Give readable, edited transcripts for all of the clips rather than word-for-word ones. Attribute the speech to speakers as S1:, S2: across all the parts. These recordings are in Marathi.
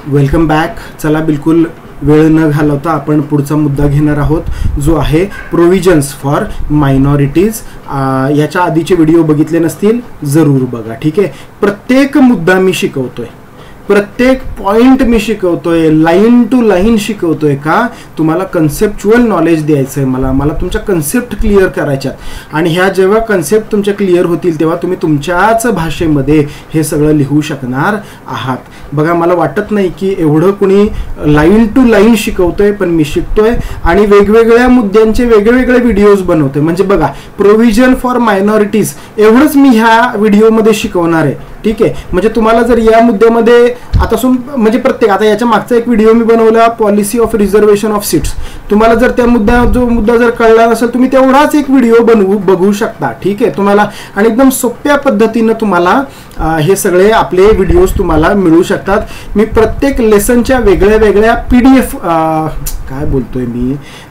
S1: Welcome back. चला बिलकुल वेळ न घालवता आपण पुढचा मुद्दा घेणार आहोत, जो आहे प्रोव्हिजन्स फॉर मायनॉरिटीज. याच्या आधीचे व्हिडिओ बघितले नसतील जरूर बघा. ठीक आहे. प्रत्येक मुद्दा मी शिकवतोय, प्रत्येक पॉइंट मी शिकवतोय, लाईन टू लाईन शिकवतोय. का? तुम्हाला कन्सेप्च्युअल नॉलेज द्यायचं आहे. मला तुमच्या कन्सेप्ट क्लिअर करायच्यात आणि ह्या जेव्हा कन्सेप्ट तुमच्या क्लिअर होतील तेव्हा तुम्ही तुमच्याच भाषेमध्ये हे सगळं लिहू शकणार आहात. बघा, मला वाटत नाही की एवढं कुणी लाईन टू लाईन शिकवतोय, पण मी शिकतोय आणि वेगवेगळ्या मुद्द्यांचे वेगवेगळे व्हिडिओज बनवतोय. म्हणजे बघा, प्रोव्हिजन फॉर मायनॉरिटीज एवढंच मी ह्या व्हिडिओमध्ये शिकवणार आहे. ठीक आहे. म्हणजे तुम्हाला जर या मुद्द्यामध्ये आता म्हणजे प्रत्येक आता याच्या मागचा एक व्हिडिओ मी बनवला, policy of reservation of seats. तुम्हाला जर त्या मुद्दा जर कळला नसेल, तुम्ही तेवढाच एक व्हिडिओ बघू शकता. ठीक आहे. तुम्हाला आणि एकदम सोप्या पद्धतीनं तुम्हाला हे सगळे आपले व्हिडिओज तुम्हाला मिळू शकतात. मी प्रत्येक लेसनच्या वेगळ्या वेगळ्या PDF काय बोलतोय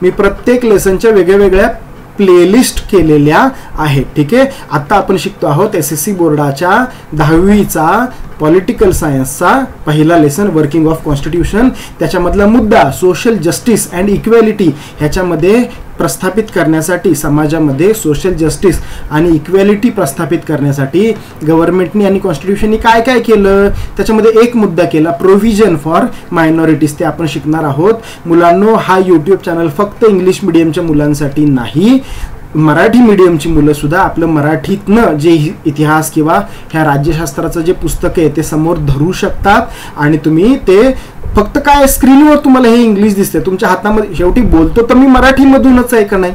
S1: मी प्रत्येक लेसनच्या वेगळ्या वेगळ्या प्लेलिस्ट केलेल्या आहेत. ठीक आहे. आता आपण शिकतो आहोत SSC बोर्डाच्या 10वीचा पॉलिटिकल सायन्सचा पहिला लेसन, वर्किंग ऑफ कॉन्स्टिट्यूशन. त्याच्यामधला मुद्दा सोशल जस्टिस अँड इक्वॅलिटी. ह्याच्यामध्ये प्रस्थापित करण्यासाठी, समाजामध्ये सोशल जस्टिस आणि इक्वॅलिटी प्रस्थापित करण्यासाठी गव्हर्नमेंटनी आणि कॉन्स्टिट्यूशननी काय काय केलं, त्याच्यामध्ये एक मुद्दा केला, प्रोव्हिजन फॉर मायनॉरिटीज. ते आपण शिकणार आहोत. मुलांनो, हा यूट्यूब चॅनल फक्त इंग्लिश मिडियमच्या मुलांसाठी नाही, मराठी मीडियमची मुलं सुद्धा आपलं मराठीतनं जे इतिहास किंवा ह्या राज्यशास्त्राचं जे पुस्तक आहे ते समोर धरू शकतात. आणि तुम्ही ते फक्त काय स्क्रीनवर तुम्हाला हे इंग्लिश दिसते तुमच्या हातामध्ये, शेवटी बोलतो तर मी मराठीमधूनच आहे का नाही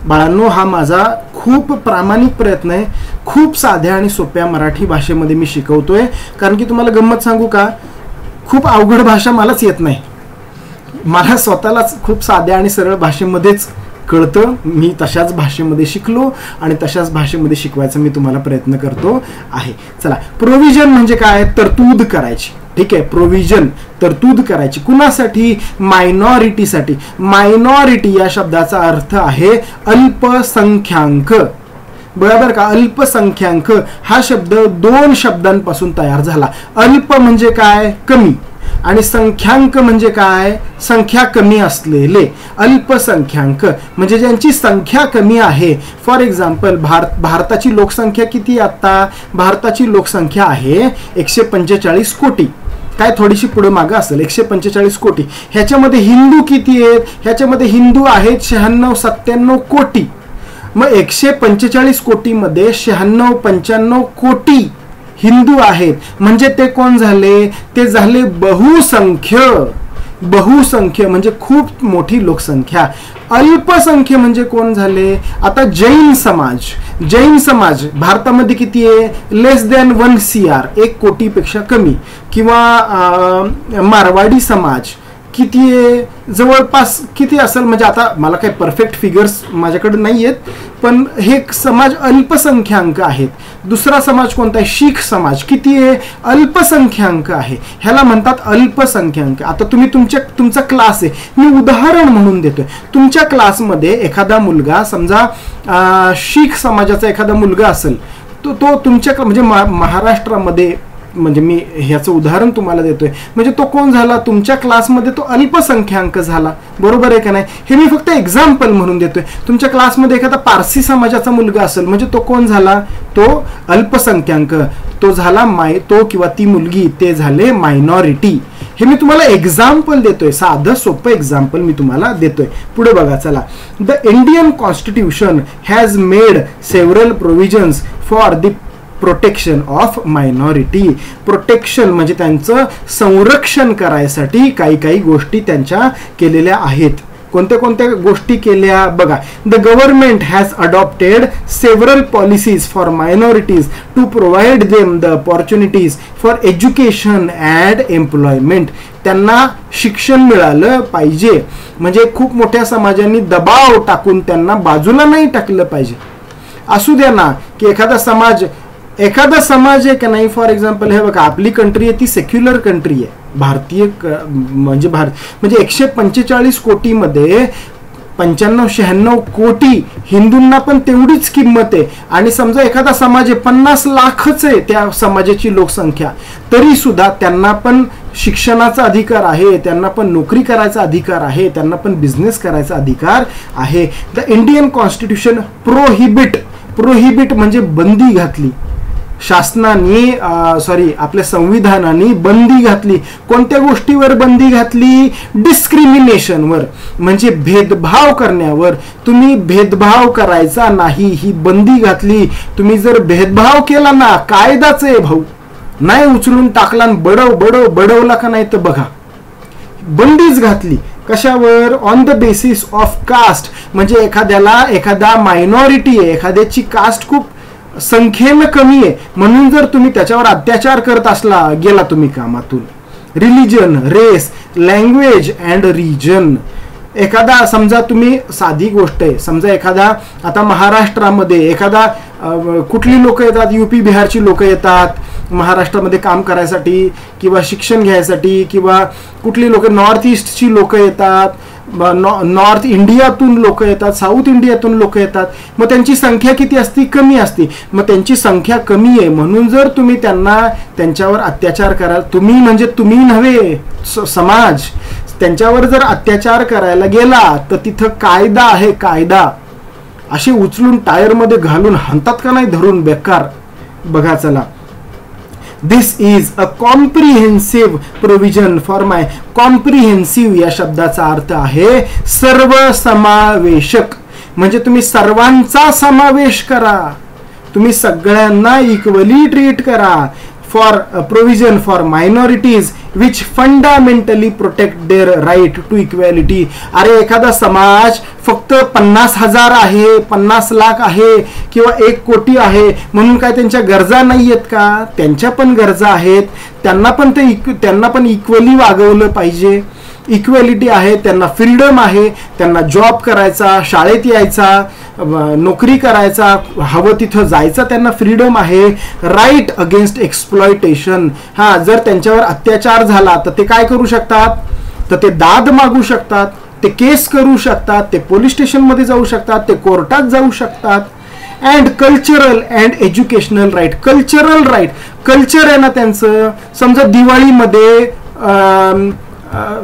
S1: बाळांनो. हा माझा खूप प्रामाणिक प्रयत्न आहे. खूप साध्या आणि सोप्या मराठी भाषेमध्ये मी शिकवतोय, कारण की तुम्हाला गंमत सांगू का, खूप अवघड भाषा मलाच येत नाही. मला स्वतःलाच खूप साध्या आणि सरळ भाषेमध्येच कळतं. मी तशाच भाषेमध्ये शिकलो आणि तशाच भाषेमध्ये शिकवायचा मी तुम्हाला प्रयत्न करतो आहे. चला, प्रोव्हिजन म्हणजे काय? तरतूद करायची. ठीक आहे. प्रोव्हिजन, तरतूद करायची. कुणासाठी? मायनॉरिटीसाठी. मायनॉरिटी या शब्दाचा अर्थ आहे अल्पसंख्याक. बरोबर का? अल्पसंख्याक हा शब्द 2 शब्दांपासून तयार झाला. अल्प म्हणजे काय? कमी. आणि संख्यांक म्हणजे काय? संख्या कमी असलेले. अल्पसंख्याक म्हणजे ज्यांची संख्या कमी आहे. फॉर एक्झाम्पल, भारताची लोकसंख्या किती? आता भारताची लोकसंख्या आहे 145 कोटी. काय थोडीशी पुढे मागं असेल, 145 कोटी. ह्याच्यामध्ये हिंदू किती आहेत? ह्याच्यामध्ये हिंदू आहेत 96-97 कोटी. मग 145 कोटीमध्ये 96-95 कोटी हिंदू आहेत. म्हणजे ते कोण झाले? ते झाले बहुसंख्य. बहुसंख्य म्हणजे खूप मोठी लोकसंख्या. अल्पसंख्य म्हणजे कोण झाले? आता जैन समाज. जैन समाज भारतामध्ये किती आहे? लेस दॅन 1 CR, 1 कोटीपेक्षा कमी. किंवा मारवाडी समाज किती आहे? जवळपास किती असेल, म्हणजे आता मला काही परफेक्ट फिगर्स माझ्याकडे नाही आहेत, पण हे समाज अल्पसंख्याक आहेत. दुसरा समाज कोणता आहे? शीख समाज. किती आहे? अल्पसंख्याक आहे. ह्याला म्हणतात अल्पसंख्याक. आता तुम्ही तुमचा क्लास आहे, मी उदाहरण म्हणून देतोय. तुमच्या क्लासमध्ये एखादा मुलगा, समजा शीख समाजाचा एखादा मुलगा असेल, तो तुमच्या म्हणजे महाराष्ट्रामध्ये, म्हणजे मी ह्याचं उदाहरण तुम्हाला देतोय, म्हणजे तो कोण झाला? तुमच्या क्लासमध्ये तो अल्पसंख्याक झाला. बरोबर आहे का नाही? हे मी फक्त एक्झाम्पल म्हणून देतोय. तुमच्या क्लासमध्ये एखादा पारसी समाजाचा मुलगा असेल, म्हणजे तो कोण झाला? तो अल्पसंख्याक. तो झाला तो किंवा ती मुलगी ते झाले मायनॉरिटी. हे मी तुम्हाला एक्झाम्पल देतोय, साधं सोपं एक्झाम्पल मी तुम्हाला देतोय. पुढे बघा. चला, the Indian constitution has made several provisions for the protection of minority. Protection म्हणजे त्यांचं संरक्षण करायसाठी काही काही गोष्टी त्यांच्या केलेल्या आहेत. कोणत्या कोणत्या गोष्टी केल्या बघा. The government has adopted several policies for minorities to provide them the opportunities for education and employment. त्यांना शिक्षण मिळालं पाहिजे. म्हणजे खूप मोठ्या समाजांनी दबाव टाकून त्यांना बाजूला नाही टाकलं पाहिजे. असू द्या ना की एखादा समाज आहे का नाही. फॉर एक्झाम्पल, हे बघा, आपली कंट्री आहे ती सेक्युलर कंट्री आहे. भारतीय म्हणजे 145 कोटीमध्ये 95-96 कोटी हिंदूंना पण तेवढीच किंमत आहे. आणि समजा एखादा समाज आहे 50 लाखच आहे त्या समाजाची लोकसंख्या, तरी सुद्धा त्यांना पण शिक्षणाचा अधिकार आहे, त्यांना पण नोकरी करायचा अधिकार आहे, त्यांना पण बिझनेस करायचा अधिकार आहे. द इंडियन कॉन्स्टिट्यूशन प्रोहिबिट म्हणजे बंदी घातली शासनाने, आपल्या संविधानाने बंदी घातली. कोणत्या गोष्टीवर बंदी घातली? डिस्क्रिमिनेशनवर, म्हणजे भेदभाव करण्यावर. तुम्ही भेदभाव करायचा नाही ही बंदी घातली. तुम्ही जर भेदभाव केला ना, कायदाच आहे भाऊ, नाही उचलून टाकला बडवला का नाही तर बघा, बंदीच घातली. कशावर? On the basis of caste, म्हणजे एखादा मायनॉरिटी आहे, एखाद्याची कास्ट खूप संख्येनं कमी आहे म्हणून जर तुम्ही त्याच्यावर अत्याचार करत असला, गेला तुम्ही कामातून. Religion, race, language and region. एखादा समजा तुम्ही, साधी गोष्ट आहे, समजा एखादा आता महाराष्ट्रामध्ये एखादा कुठली लोक येतात, UP बिहारची लोक येतात महाराष्ट्रामध्ये काम करायसाठी किंवा शिक्षण घ्यायसाठी, किंवा कुठली लोक नॉर्थ ईस्टची लोक येतात, नॉर्थ इंडियातून लोक येतात, साऊथ इंडियातून लोक येतात. मग त्यांची संख्या किती असती? कमी असती. मग त्यांची संख्या कमी आहे म्हणून जर तुम्ही त्यांच्यावर अत्याचार कराल, तुम्ही म्हणजे तुम्ही नव्हे, समाज त्यांच्यावर जर अत्याचार करायला गेला तर तिथं कायदा आहे, कायदा. असे उचलून टायरमध्ये घालून हाणतात का नाही धरून बेकार. बघा चला, this is a comprehensive provision for my. Comprehensive या शब्दाचा अर्थ आहे सर्वसमावेशक, म्हणजे तुम्ही सर्वांचा समावेश करा, तुम्ही सगळ्यांना इक्वली ट्रीट करा. For provision for minorities which fundamentally protect their right to equality. अरे एखादा समाज फक्त 50,000 आहे, 50 लाख आहे किंवा 1 कोटी आहे म्हणून काय त्यांच्या गरजा नाही आहेत का? त्यांच्या पण गरजा आहेत, त्यांना पण इक्वली वागवलं पाहिजे. इक्वॅलिटी आहे, त्यांना फ्रीडम आहे, त्यांना जॉब करायचा, शाळेत यायचा, नोकरी करायचा, हवं तिथं जायचं त्यांना फ्रीडम आहे. Right against exploitation. जर त्यांच्यावर अत्याचार झाला तर ते काय करू शकतात? तर ते दाद मागू शकतात, ते केस करू शकतात, ते पोलीस स्टेशनमध्ये जाऊ शकतात, ते कोर्टात जाऊ शकतात. And cultural and educational right. Cultural right, culture आहे ना त्यांचं. समजा दिवाळीमध्ये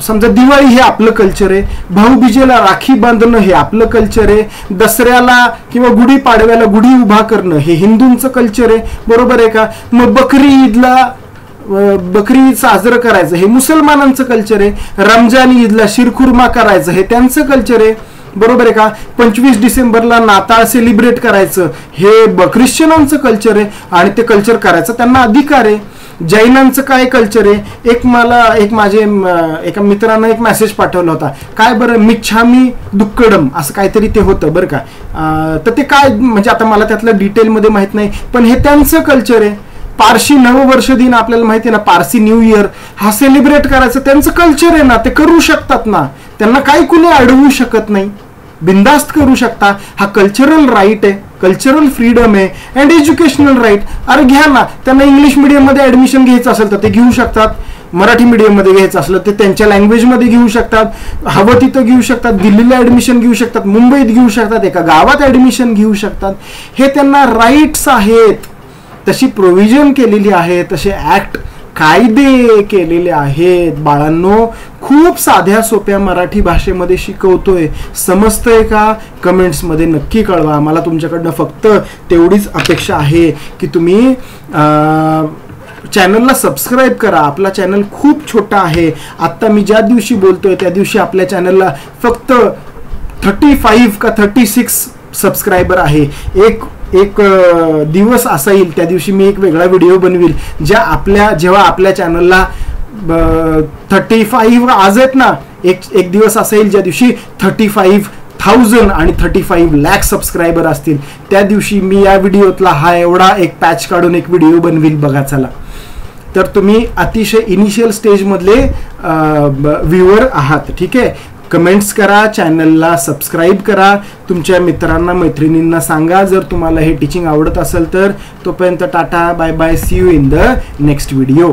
S1: समजा दिवाळी हे आपलं कल्चर आहे, भाऊबीजेला राखी बांधणं हे आपलं कल्चर आहे, दसऱ्याला किंवा गुढीपाडव्याला गुढी उभा करणं हे हिंदूंचं कल्चर आहे, बरोबर आहे का? मग बकरी ईद साजरं करायचं हे मुसलमानांचं कल्चर आहे, रमजान ईदला शिरखुर्मा करायचं हे त्यांचं कल्चर आहे, बरोबर आहे का? 25 डिसेंबरला नाताळ सेलिब्रेट करायचं हे ख्रिश्चनांचं कल्चर आहे आणि ते कल्चर करायचा त्यांना अधिकार आहे. जैनांचं काय कल्चर आहे? एका मित्रानं एक मेसेज पाठवला होता, काय बरं मिच्छामी दुक्कडम असं काहीतरी ते होतं बरं का. तर ते काय म्हणजे आता मला त्यातलं डिटेलमध्ये माहित नाही, पण हे त्यांचं कल्चर आहे. पारशी नववर्ष दिन आपल्याला माहिती आहे ना, पारसी न्यू इयर हा सेलिब्रेट करायचं त्यांचं कल्चर आहे ना, ते करू शकतात ना, त्यांना काही कुणी अडवू शकत नाही, बिंदास्त करू शकता. हा कल्चरल राईट आहे, कल्चरल फ्रीडम आहे. अँड एज्युकेशनल राईट, अरे घ्या ना, त्यांना इंग्लिश मीडियममध्ये ऍडमिशन घ्यायचं असेल तर ते घेऊ शकतात, मराठी मीडियममध्ये घ्यायचं असलं ते त्यांच्या लँग्वेजमध्ये घेऊ शकतात, हवं तिथं घेऊ शकतात, दिल्लीला ऍडमिशन घेऊ शकतात, मुंबईत घेऊ शकतात, एका गावात ऍडमिशन घेऊ शकतात. हे त्यांना राईट्स आहेत, तशी प्रोव्हिजन केलेली आहे, तसे ऍक्ट कायदे केलेले आहेत. बाळांनो, खूप साध्या सोप्या मराठी भाषेमध्ये शिकवतोय, समजतंय का? कमेंट्समध्ये नक्की कळवा. मला तुमच्याकडनं फक्त तेवढीच अपेक्षा आहे की तुम्ही चॅनलला सबस्क्राईब करा. आपला चॅनल खूप छोटा आहे. आत्ता मी ज्या दिवशी बोलतोय त्या दिवशी आपल्या चॅनलला फक्त 35 का 36 सबस्क्रायबर आहे. एक दिवस असा येईल त्या दिवशी मी एक वेगळा व्हिडिओ बनवील जेव्हा आपल्या चॅनलला 35 आज आहेत ना, एक दिवस असा येईल ज्या दिवशी 35,000 आणि 35 लाख सबस्क्रायबर असतील. त्या दिवशी मी या व्हिडिओतला हा एवढा एक पॅच काढून एक व्हिडिओ बनवील. बघा चला, तर तुम्ही अतिशय इनिशियल स्टेजमधले व्ह्यूअर आहात, ठीक आहे. कमेंट्स करा, चॅनलला सबस्क्राईब करा, तुमच्या मित्रांना मैत्रिणींना सांगा जर तुम्हाला हे टीचिंग आवडत असेल तर. तोपर्यंत tata, bye bye, see you in the next video.